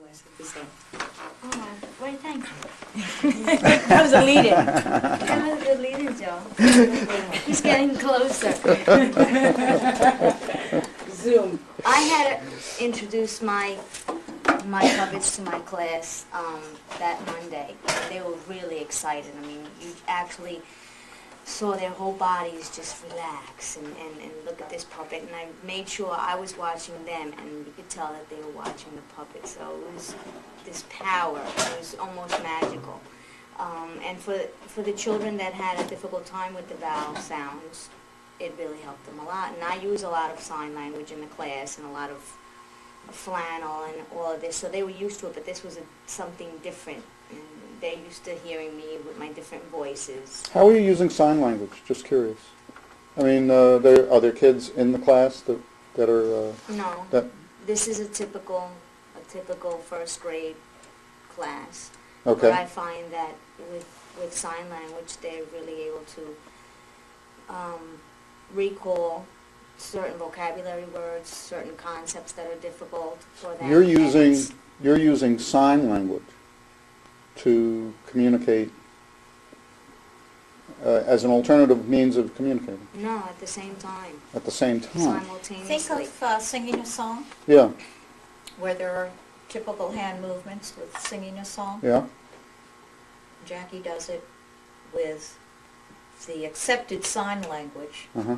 I set this up. Oh, great, thank you. That was a lead-in. That was a good lead-in, Joe. He's getting closer. Zoom. I had introduced my puppets to my class that Monday. They were really excited. I mean, you actually saw their whole bodies just relax and look at this puppet. And I made sure I was watching them, and you could tell that they were watching the puppet. So it was this power. It was almost magical. And for the children that had a difficult time with the vowel sounds, it really helped them a lot. And I use a lot of sign language in the class and a lot of flannel and all of this, so they were used to it, but this was something different. And they're used to hearing me with my different voices. How are you using sign language? Just curious. I mean, are there kids in the class that are... No. This is a typical first grade class. Okay. But I find that with sign language, they're really able to recall certain vocabulary words, certain concepts that are difficult for them. You're using sign language to communicate as an alternative means of communicating. No, at the same time. At the same time. Simultaneously. Think of singing a song, Yeah. where there are typical hand movements with singing a song. Yeah. Jackie does it with the accepted sign language, Uh-huh.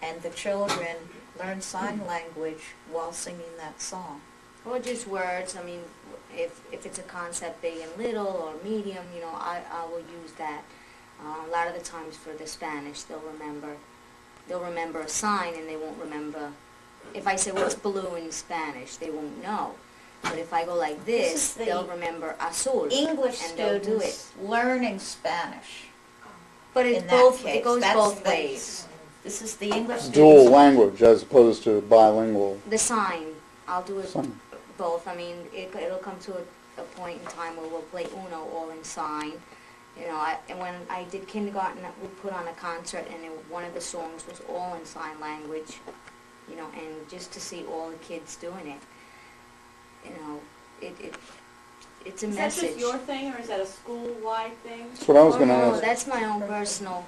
and the children learn sign language while singing that song. Or just words. I mean, if it's a concept big and little or medium, you know, I will use that. A lot of the times for the Spanish, they'll remember a sign and they won't remember. If I say what's blue in Spanish, they won't know. But if I go like this, they'll remember azul. English and they'll do it. students learning Spanish. But In it's that both. case, It goes that's both the- ways. This is the English Dual students. language as opposed to bilingual. The sign, I'll do it Sign. both. I mean, it'll come to a point in time where we'll play Uno all in sign. You know, and when I did kindergarten, we put on a concert, and one of the songs was all in sign language. You know, and just to see all the kids doing it, you know, it's a message. Is that just your thing, or is that a school-wide thing? That's what I was Oh, going to no, ask. that's my own personal,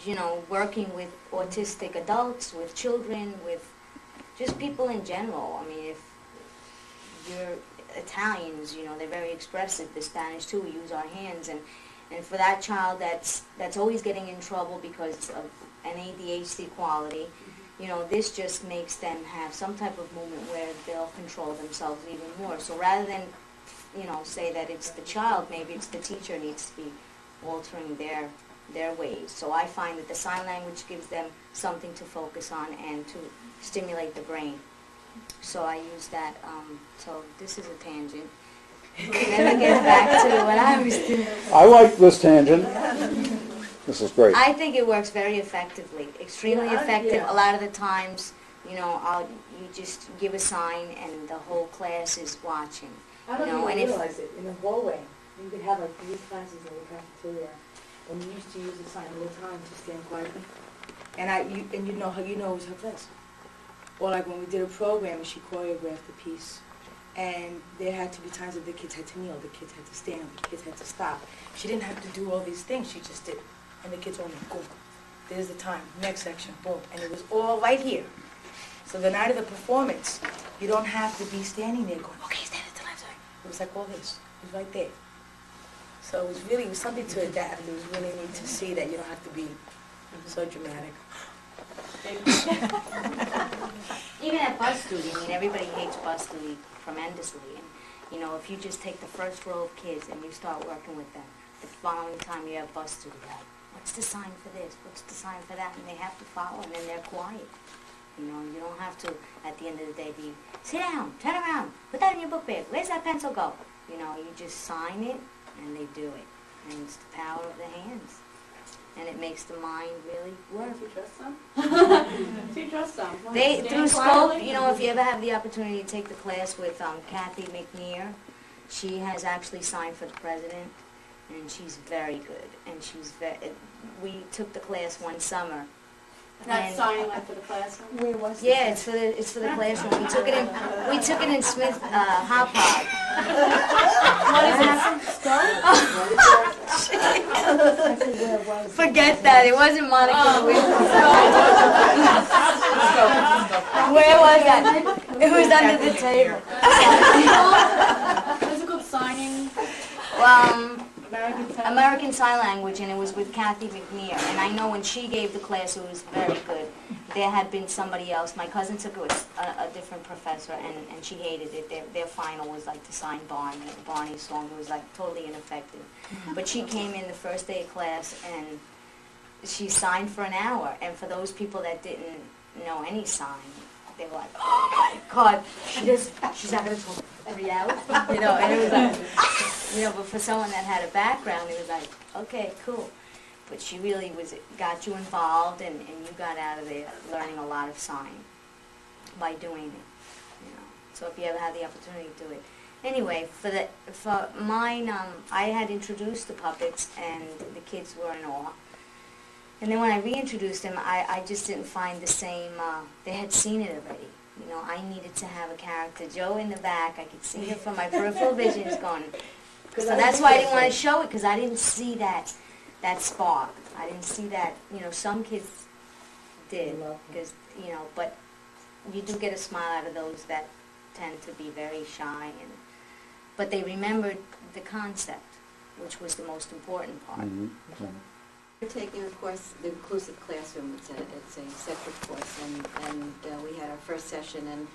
you know, working with autistic adults, with children, with just people in general. I mean, if you're Italians, you know, they're very expressive. The Spanish too, we use our hands, and for that child that's always getting in trouble because of an ADHD quality, you know, this just makes them have some type of movement where they'll control themselves even more. So rather than, you know, say that it's the child, maybe it's the teacher needs to be altering their ways. So I find that the sign language gives them something to focus on and to stimulate the brain. So I use that. So this is a tangent. Then we get back to what I was doing. I like this tangent. This is great. I think it works very effectively, extremely effective. A lot of the times, you know, you just give a sign and the whole class is watching. I don't You know, even and if- realize it. In the hallway, you could have like 3 classes in the cafeteria, and we used to use the sign all the time to stand quietly. And you know how you know it was her class. Or like when we did a program and she choreographed a piece, and there had to be times that the kids had to kneel, the kids had to stand, the kids had to stop. She didn't have to do all these things. She just did, and the kids only go. There's the time. Next section, boom, and it was all right here. So the night of the performance, you don't have to be standing there going, okay, stand at the left side. It was like all this. It was right there. So it was something to adapt. It was really neat to see that you don't have to be so dramatic. Even at bus duty, I mean, everybody hates bus duty tremendously. And, you know, if you just take the first row of kids and you start working with them, the following time you have bus duty, like, what's the sign for this? What's the sign for that? And they have to follow, and then they're quiet. You know, you don't have to, at the end of the day, be, sit down, turn around, put that in your book bag, where's that pencil go? You know, you just sign it, and they do it. And it's the power of the hands. And it makes the mind really work. Do you trust them? Do you trust them? They, Stand through scope, quietly? you know, if you ever have the opportunity to take the class with Kathy McNear, she has actually signed for the president, and she's very good. And we took the class one summer. Not and- signing like for the classroom? Where was Yeah, it's for the classroom. We took it in Smith Hop Hog. What is it? Forget that. It wasn't Monica Lewinsky. Where was that? It was under the table. Physical signing. Well, American Sign. American Sign Language, and it was with Kathy McNear. And I know when she gave the class, it was very good. There had been somebody else. My cousin took it with a different professor, and she hated it. Their final was like to sign Barney's song. It was like totally ineffective. But she came in the first day of class, and she signed for an hour. And for those people that didn't know any sign, they were like, oh my God, she's not going to talk for 3 hours? You know, and it was like, but for someone that had a background, it was like, okay, cool. But she really got you involved, and you got out of there learning a lot of sign by doing it. So if you ever had the opportunity to do it. Anyway, for mine, I had introduced the puppets, and the kids were in awe. And then when I reintroduced them, I just didn't find the same, they had seen it already. I needed to have a character. Joe in the back, I could see her from my peripheral vision is going. So that's why I didn't want to show it, because I didn't see that spark. I didn't see that, some kids did, because, but you do get a smile out of those that tend to be very shy, but they remembered the concept, which was the most important part. Mm-hmm. We're taking a course, the Inclusive Classroom. It's a separate course, and we had our first session, and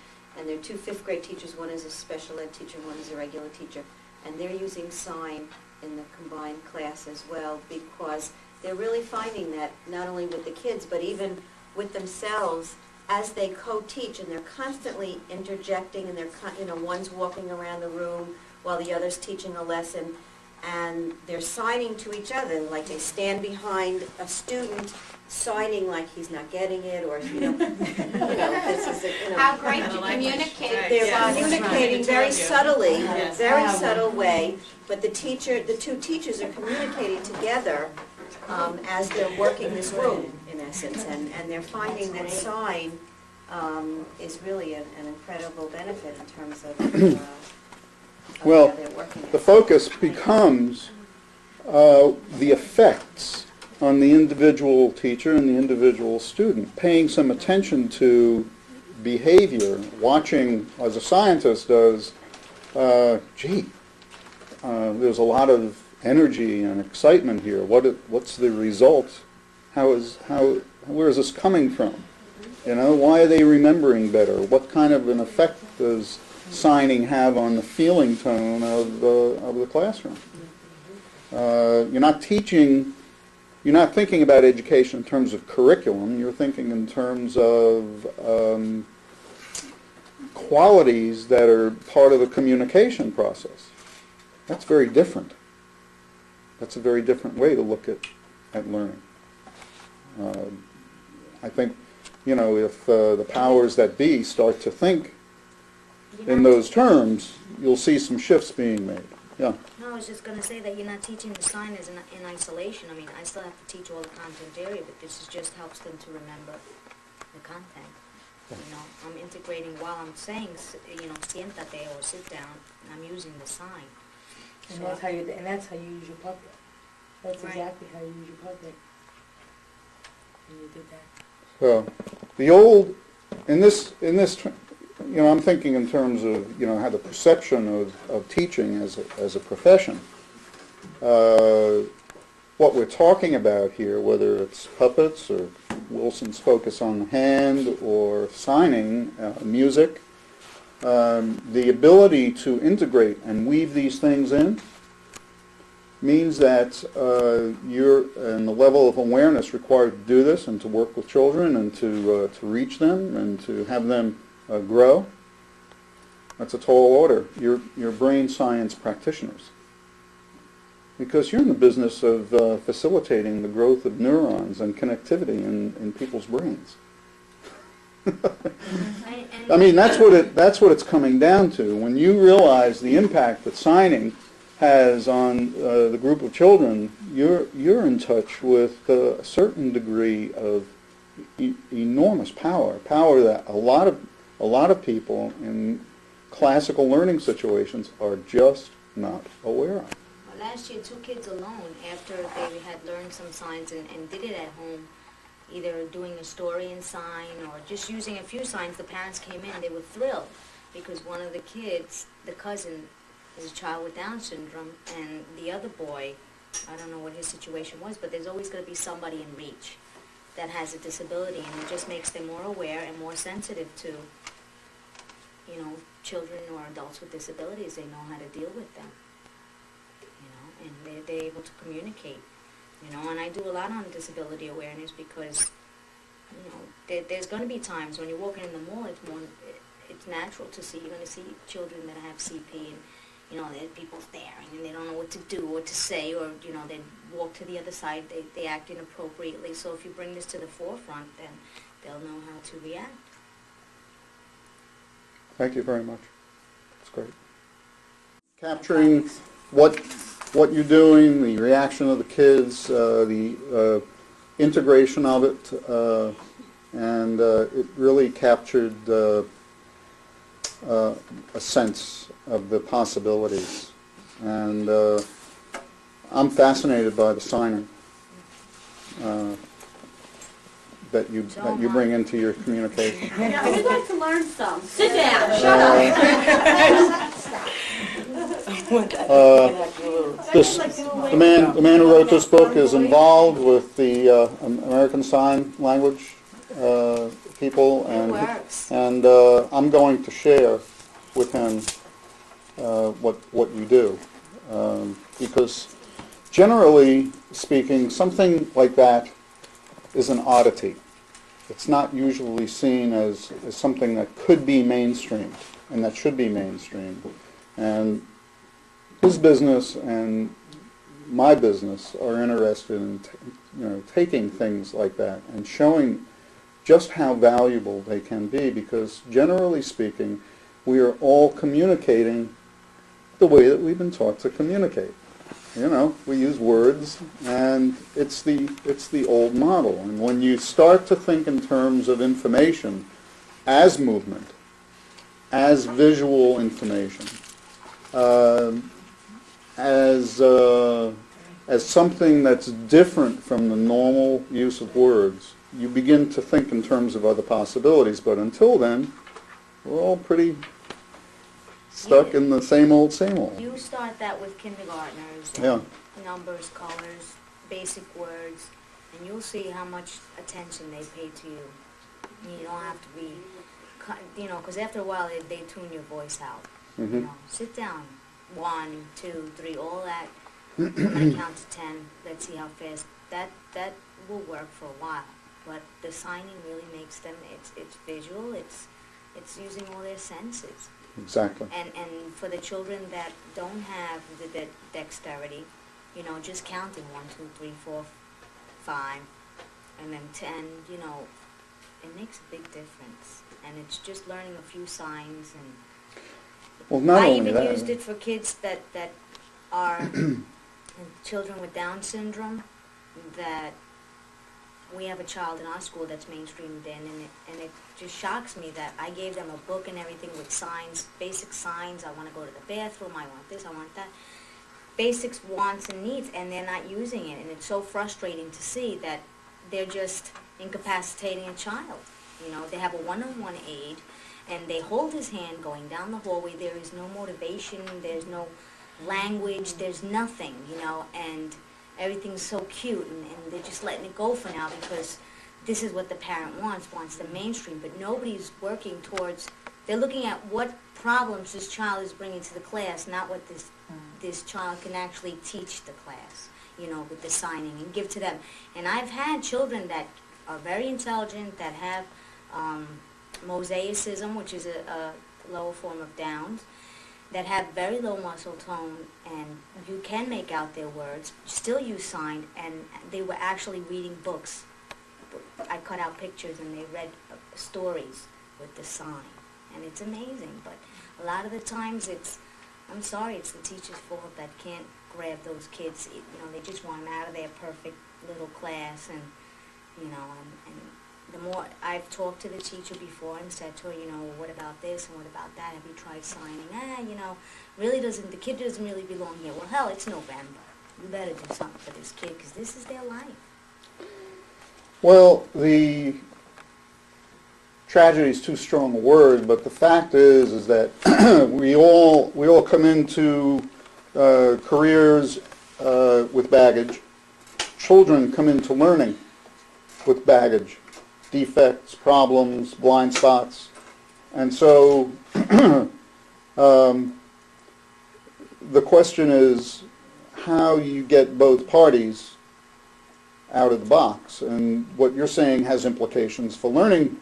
there are 2 fifth-grade teachers. One is a special ed teacher, one is a regular teacher, and they're using sign in the combined class as well, because they're really finding that not only with the kids, but even with themselves, as they co-teach, and they're constantly interjecting, and they're one's walking around the room while the other's teaching a lesson, and they're signing to each other, like they stand behind a student signing like he's not getting it, or this is How great to communicate. They're communicating very subtly, in a very subtle way, but the 2 teachers are communicating together as they're working this room, in essence, and they're finding that sign is really an incredible benefit in terms of Well, how they're working. the focus becomes the effects on the individual teacher and the individual student, paying some attention to behavior, watching, as a scientist does, there's a lot of energy and excitement here. What's the result? Where is this coming from? Why are they remembering better? What kind of an effect does signing have on the feeling tone of the classroom? You're not thinking about education in terms of curriculum. You're thinking in terms of qualities that are part of the communication process. That's very different. That's a very different way to look at learning. I think, if the powers that be start to think in those terms, you'll see some shifts being made. Yeah. No, I was just going to say that you're not teaching the signers in isolation. I mean, I still have to teach all the content area, but this just helps them to remember the content. I'm integrating while I'm saying, siéntate or sit down, I'm using the sign. And that's how you use your puppet. That's Right. exactly how you use your puppet. And you did that. So, the old, in this, I'm thinking in terms of, how the perception of teaching as a profession. What we're talking about here, whether it's puppets or Wilson's focus on the hand or signing, music, the ability to integrate and weave these things in means that and the level of awareness required to do this and to work with children and to reach them and to have them grow, that's a tall order. You're brain science practitioners. Because you're in the business of facilitating the growth of neurons and connectivity in people's brains. I mean, that's what it's coming down to. When you realize the impact that signing has on the group of children, you're in touch with a certain degree of enormous power that a lot of people in classical learning situations are just not aware of. Well, last year, 2 kids alone, after they had learned some signs and did it at home, either doing a story in sign or just using a few signs, the parents came in, they were thrilled because one of the kids, the cousin, is a child with Down syndrome, and the other boy, I don't know what his situation was, but there's always going to be somebody in reach that has a disability, and it just makes them more aware and more sensitive to, children or adults with disabilities. They know how to deal with them, and they're able to communicate, and I do a lot on disability awareness because, there's going to be times when you're walking in the mall, it's natural to see, you're going to see children that have CP, and there's people staring and they don't know what to do or to say, or they walk to the other side, they act inappropriately. So if you bring this to the forefront, then they'll know how to react. Thank you very much. That's great. Capturing what you're doing, the reaction of the kids, the integration of it, and it really captured a sense of the possibilities. And I'm fascinated by the signing that you bring into your communication. Yeah, we'd like to learn some. Sit down, shut up. The man who wrote this book is involved with the American Sign Language people, and I'm going to share with him what you do, because generally speaking, something like that is an oddity. It's not usually seen as something that could be mainstreamed and that should be mainstreamed. And his business and my business are interested in taking things like that and showing just how valuable they can be, because generally speaking, we are all communicating the way that we've been taught to communicate. We use words, and it's the old model. And when you start to think in terms of information as movement, as visual information, as something that's different from the normal use of words, you begin to think in terms of other possibilities. But until then, we're all pretty stuck in the same old, same old. You start that with kindergartners, Yeah. numbers, colors, basic words, and you'll see how much attention they pay to you. You don't have to be, because after a while they tune your voice out. Mm-hmm. Sit down, 1, 2, 3, all that. I'm going to count to 10. Let's see how fast. That will work for a while, but the signing really makes them. It's visual. It's using all their senses. Exactly. And for the children that don't have the dexterity, just counting 1, 2, 3, 4, 5, and then 10, it makes a big difference. And it's just learning a few signs. And Well, not I only even that. used it for kids that are children with Down syndrome, that we have a child in our school that's mainstreamed in, and it just shocks me that I gave them a book and everything with signs, basic signs. I want to go to the bathroom, I want this, I want that. Basics, wants, and needs, and they're not using it. And it's so frustrating to see that they're just incapacitating a child. They have a one-on-one aid, and they hold his hand going down the hallway. There is no motivation, there's no language, there's nothing, and everything's so cute, and they're just letting it go for now because this is what the parent wants the mainstream, but nobody's working towards, they're looking at what problems this child is bringing to the class, not what this child can actually teach the class, with the signing and give to them. And I've had children that are very intelligent, that have mosaicism, which is a lower form of Downs, that have very low muscle tone, and you can make out their words, still use sign, and they were actually reading books. I cut out pictures and they read stories with the sign, and it's amazing. But a lot of the times I'm sorry, it's the teacher's fault that can't grab those kids. They just want them out of their perfect little class, and the more I've talked to the teacher before and said to her, you know, what about this and what about that? Have you tried signing? You know, the kid doesn't really belong here. Well, hell, it's November. You better do something for this kid because this is their life. Well, the tragedy is too strong a word, but the fact is that we all come into careers with baggage. Children come into learning with baggage, defects, problems, blind spots, and so the question is how you get both parties out of the box. And what you're saying has implications for learning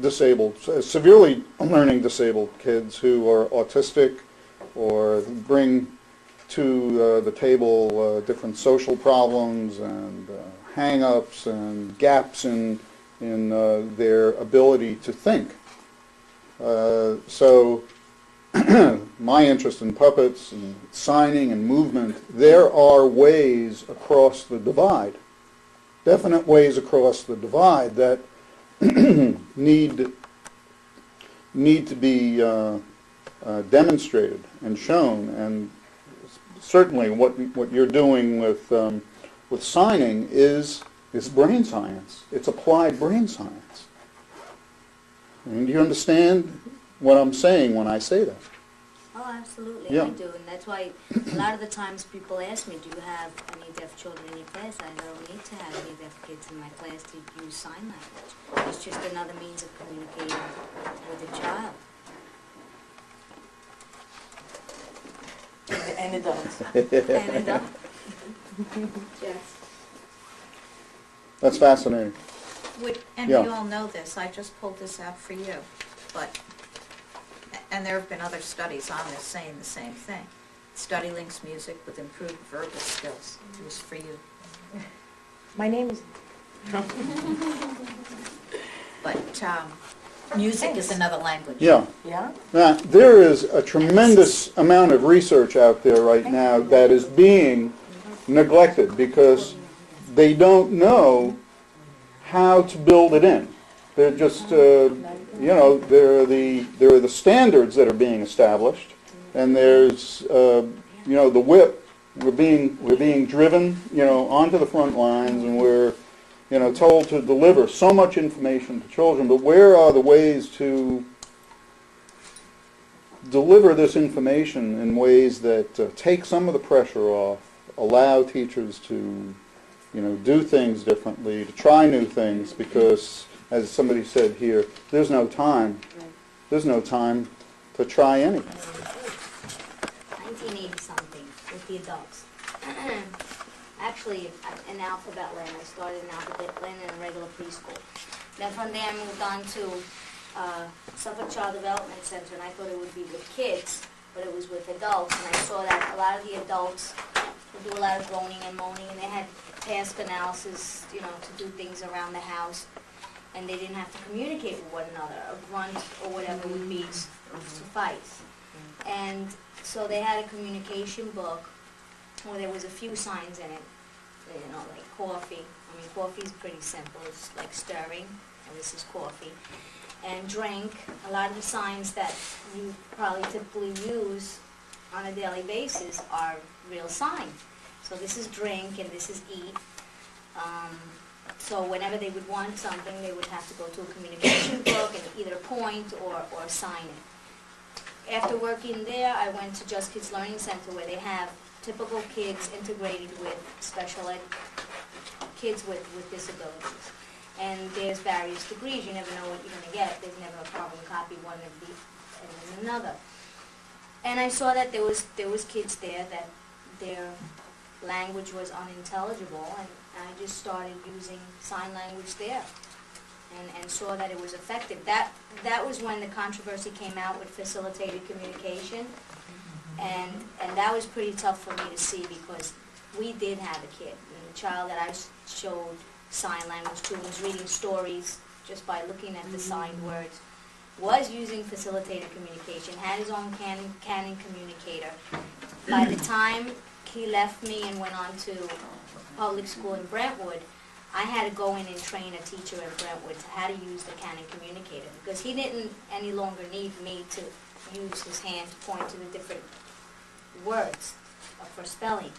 disabled, severely learning disabled kids who are autistic or bring to the table different social problems and hang-ups and gaps in their ability to think. So my interest in puppets and signing and movement, there are ways across the divide, definite ways across the divide that need to be demonstrated and shown. And certainly what you're doing with signing is brain science. It's applied brain science. And do you understand what I'm saying when I say that? Oh, absolutely, Yeah. I do. And that's why a lot of the times people ask me, do you have any deaf children in your class? I don't need to have any deaf kids in my class to use sign language. It's just another means of communicating with a child. And adults. And Yes. That's fascinating. And Yeah. we all know this, I just pulled this out for you, and there have been other studies on this saying the same thing. Study links music with improved verbal skills. It was for you. My name is... But music is another language. Yeah. Yeah? Now, there is a tremendous amount of research out there right now that is being neglected because they don't know how to build it in. They're just, there are the standards that are being established, and there's, the whip. We're being driven, onto the front lines, and we're, told to deliver so much information to children. But where are the ways to deliver this information in ways that take some of the pressure off, allow teachers to, do things differently, to try new things, because, as somebody said here, there's no time. There's no time to try anything. 1980-something with the adults. Actually, in Alphabet Land, I started in Alphabet Land in a regular preschool. Then from there I moved on to Suffolk Child Development Center, and I thought it would be with kids, but it was with adults. And I saw that a lot of the adults would do a lot of groaning and moaning, and they had task analysis, to do things around the house, and they didn't have to communicate with one another. A grunt or whatever would be suffice. And so they had a communication book where there was a few signs in it, like coffee. I mean, coffee's pretty simple. It's like stirring, and this is coffee. And drink, a lot of the signs that you probably typically use on a daily basis are real signs. So this is drink and this is eat. So whenever they would want something, they would have to go to a communication book and either point or sign it. After working there, I went to Just Kids Learning Center, where they have typical kids integrated with special ed kids with disabilities. And there's various degrees. You never know what you're going to get. There's never a carbon copy one of the and then another. And I saw that there was kids there that their language was unintelligible, and I just started using sign language there, and saw that it was effective. That was when the controversy came out with facilitated communication, and that was pretty tough for me to see, because we did have a kid, and the child that I showed sign language to was reading stories just by looking at the signed words, was using facilitated communication, had his own canon communicator. By the time he left me and went on to public school in Brentwood, I had to go in and train a teacher in Brentwood to how to use the Canon communicator, because he didn't any longer need me to use his hand to point to the different words for spelling.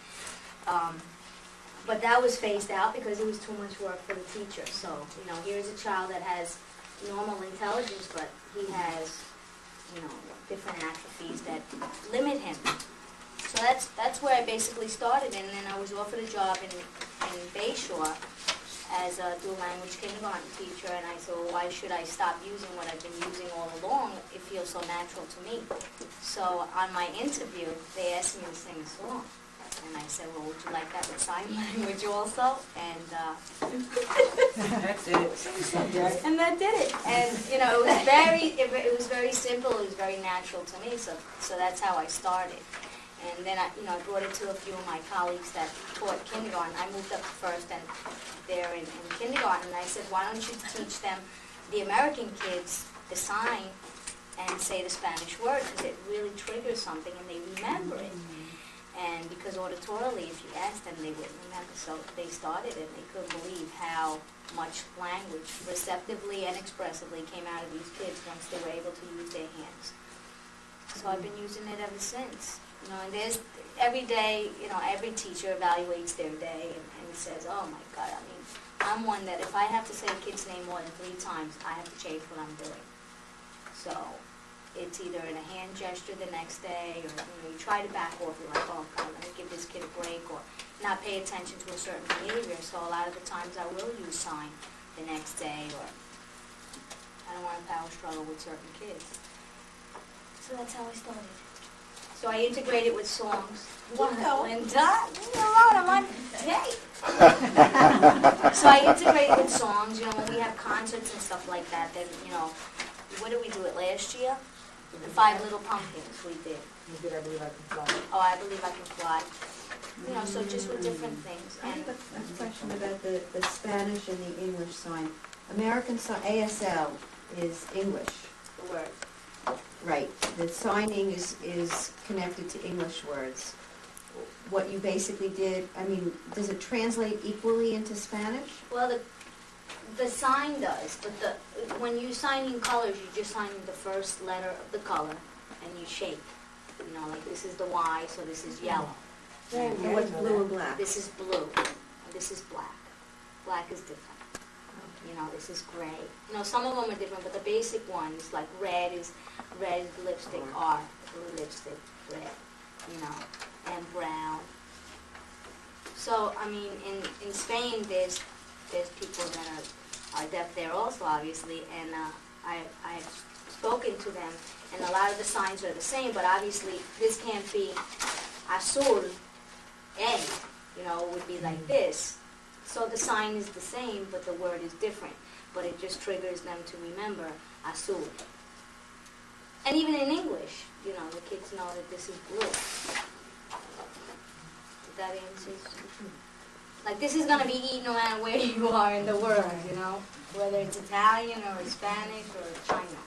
But that was phased out because it was too much work for the teacher. So, here's a child that has normal intelligence, but he has, different atrophies that limit him. So that's where I basically started, and then I was offered a job in Bayshore as a dual language kindergarten teacher, and I said, well, why should I stop using what I've been using all along? It feels so natural to me. So on my interview, they asked me to sing a song. And I said, well, would you like that with sign language also? And That's it. and that did it. And it was very simple. It was very natural to me. So that's how I started. And then I brought it to a few of my colleagues that taught kindergarten. I moved up to first, and they're in kindergarten. And I said, why don't you teach them, the American kids, the sign and say the Spanish word, because it really triggers something and they remember it. And because auditorily, if you asked them, they wouldn't remember. So they started, and they couldn't believe how much language, receptively and expressively, came out of these kids once they were able to use their hands. So I've been using it ever since. And there's every day, every teacher evaluates their day and says, oh my God, I'm one that if I have to say a kid's name more than 3 times, I have to change what I'm doing. So it's either in a hand gesture the next day, or you try to back off. You're like, oh God, let me give this kid a break, or not pay attention to a certain behavior. So a lot of the times I will use sign the next day, or I don't want to power struggle with certain kids. So that's how I started. So I integrate it with songs. What, Linda? Leave me alone, I'm on tape. So I integrate it with songs, when we have concerts and stuff like that, then, what did we do it last year? The 5 Little Pumpkins we did. You did I Believe I Can Fly. Oh, I Believe I Can Fly. So just with different things. I have a question about the Spanish and the English sign. American sign, ASL, is English. The word. Right. The signing is connected to English words. What you basically did, does it translate equally into Spanish? Well, the sign does, but when you sign in colors, you just sign the first letter of the color, and you shake. Like this is the Y, so this is yellow. And what's blue and black? This is blue, and this is black. Black is different. This is gray. Some of them are different, but the basic ones, like red is lipstick, R, blue lipstick, red, and brown. So, in Spain, there's people that are deaf there also, obviously, and I've spoken to them, and a lot of the signs are the same, but obviously this can't be azul, A, would be like this. So the sign is the same, but the word is different. But it just triggers them to remember azul. And even in English, the kids know that this is blue. Did that answer? Like this is going to be eaten no matter where you are in the world, whether it's Italian or Hispanic or China.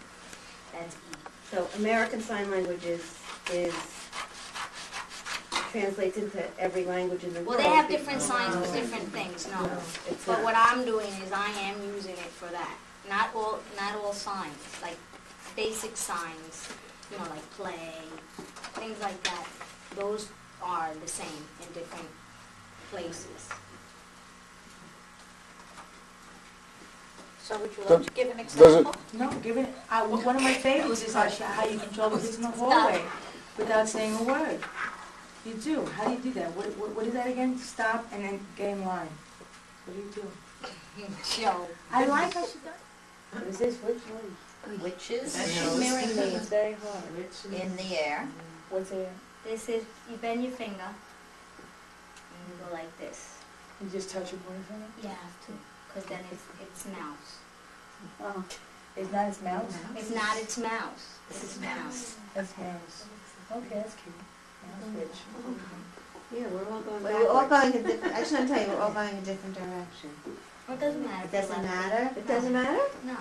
That's E. So American Sign Language is translates into every language in the world. Well, they have different signs for different things, no. But what I'm doing is I am using it for that. Not all signs, like basic signs, like play, things like that. Those are the same in different places. So would you like to give an example? No, one of my favorites is how you control the kids in the hallway without saying a word. You do. How do you do that? What is that again? Stop and then get in line. What do you do? Show. I like how she does. What is this? Which one? Witches She's mirroring me. It's very hard. in the air. What's it? This is, you bend your finger, and you go like this. You just touch your pointer finger? You have to, because then it's mouse. Oh. It's not its mouse? It's not its mouse. This is mouse. That's mouse. Okay, that's cute. Switch. Yeah, we're all going We're all going in different, I just want to tell you, we're all going in a different direction. Well, it doesn't matter. It doesn't matter? It doesn't matter? No.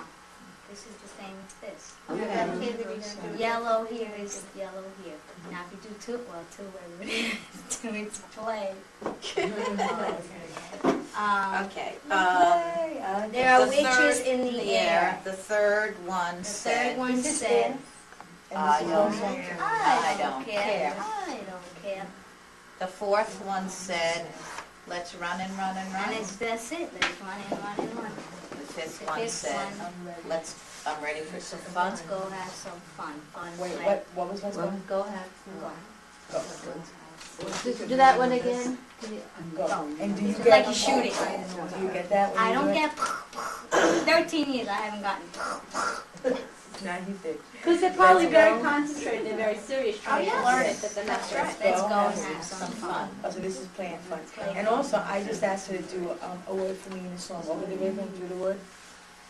This is the same as this. Okay. Yellow here is yellow here. Now if you do two, whatever it is, it's play. Okay. There are the witches third- in the air. The third one The said. third one said, I don't care. I don't care. I don't care. The fourth one said, let's run and run and run. And that's it. Let's run and run and run. The fifth The one fifth said, I'm ready for some fun. Let's go have some fun. Wait, play. what was that one? Go have Go. Do that one again. Go. And do you Just get like you're shooting. Do you get that? When I you don't do it? get 13 years. I haven't gotten. Nah, you did. Because they're probably very concentrated, they're very serious trying to yes. learn it, but then that's right. Let's Go go have and have some fun. Oh, so this is playing fun. And also, I just asked her to do a word for me in a song. Over the rhythm, do the word.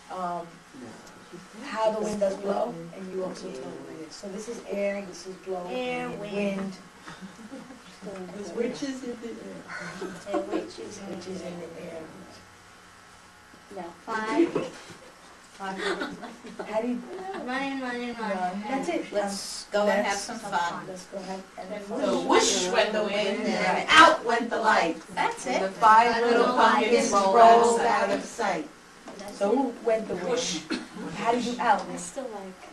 How the wind does blow, and you also tell me what it is. So this is air, this is blow, Air, wind. Which is in the air. Which is Which is in the air. No. 5. How do you Running, running, running. run? That's it. Let's go and have some fun. Let's go ahead and So whoosh went the wind and out went the light. That's And the it. 5 little Little pumpkins pumpkins rolled out of sight. That's So it. who went the wish? How do you out? I still like.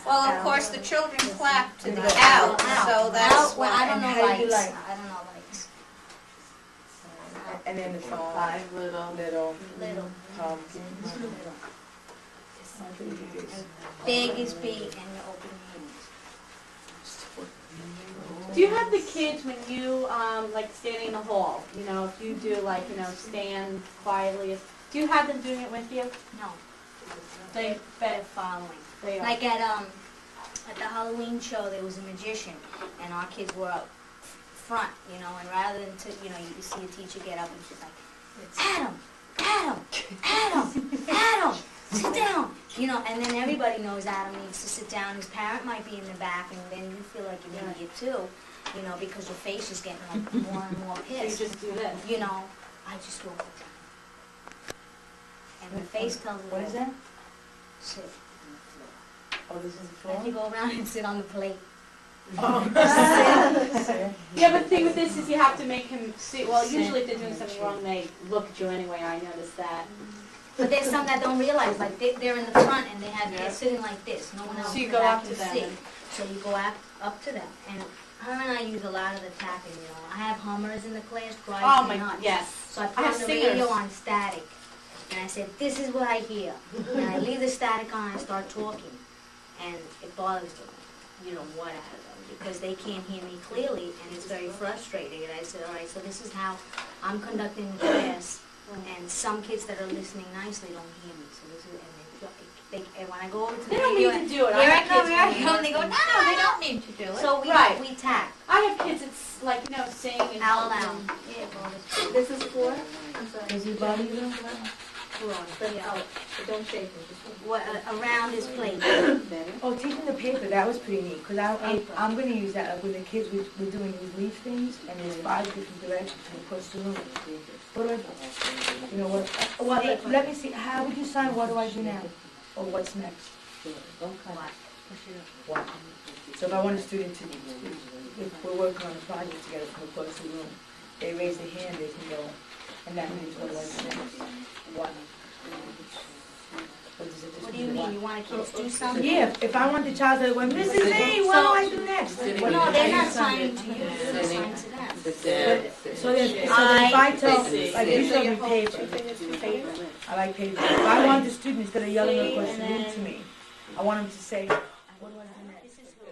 Well, of course, the children clap to the out, so that's Out, well, I don't And know how do you lights. like? I don't know lights. And then the song. 5 little. Little Little. pumpkins. Big is big, and you open your hands. Do you have the kids when you, like standing in the hall, you know, if you do like, you know, stand quietly, do you have them doing it with you? No, They, they're following. they are. Like at the Halloween show, there was a magician, and our kids were up front, you know, and rather than you see a teacher get up and she's like, Adam, Adam, Adam, Adam, sit down, you know, and then everybody knows Adam needs to sit down. His parent might be in the back, and then you feel like you're an idiot too, you know, because your face is getting like more and more So you pissed. just do this. You know, I just go, and the face tells me, What is that? sit. Oh, this is the I have to floor? go around and sit on the plate. Oh. Yeah, but the thing with this is you have to make him see, well, usually if they're doing something wrong, they look at you anyway, I noticed that. But there's some that don't realize, like they're in the front and they're sitting like this. No one else So you in go the back up can to them see. and- So you go up to them. And her and I use a lot of the tapping, you know. I have hummers in the class, Oh drives my, me nuts. yes. So I I put have on the singers. radio on static. And I said, this is what I hear. And I leave the static on and start talking. And it bothers them, you know, what out of them. Because they can't hear me clearly and it's very frustrating. And I said, all right, so this is how I'm conducting the class. And some kids that are listening nicely don't hear me. So this is, and when I go over to the They don't radio, need to do it. here I have come, kids here I who come, and they go, need no, No, they they don't. don't need to do it. So Right. we tap I have kids that's like, you know, sing and. out loud. Yeah, well, it's- This is for? I'm sorry. Is your body though? Oh, don't shake it. what, around his plate. Oh, teaching the paper, that was pretty neat, because I'm going to use that, like, with the kids, we're doing these leaf things, and there's 5 different directions to push the room. What do I, you know what, let me see, how would you sign, what do I do now? Or what's next? What? So if I want a student to, if we're working on a project together from across the room, they raise their hand, they can go, and that means what do I do next? What? Or does it just What do you mean mean, what? you want kids to do something? Yeah, if I want the child to go, Mrs. A, what do I do next? What No, do they're I not do? signing to you, they're signing to them. So if I tell, like you told me paper, I like paper. If I want the students that are yelling across the room to me, I want them to say, what do I do next? This is who?